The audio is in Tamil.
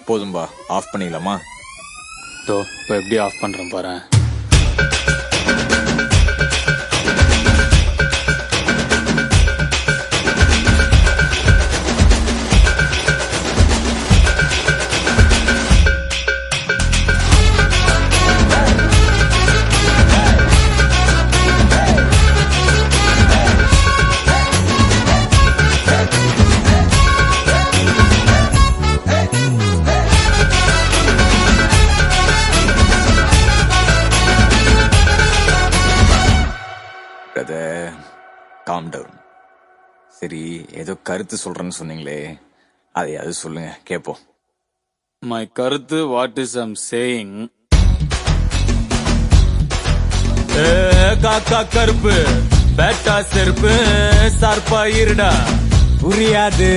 போதும்பா, ஆஃப் பண்ணிடலாமா? இப்போ எப்படி ஆஃப் பண்றேன் பாரு. Calm down. சரி, ஏதோ கருத்து சொல்றேன்னு சொன்னீங்களே, அதையாவது சொல்லுங்க கேப்போம். மை கருத்து வாட் இஸ் ஐம் சேயிங். காக்கா கருப்பு பேட்டா செருப்பு சார்பா இருடா புரியாது.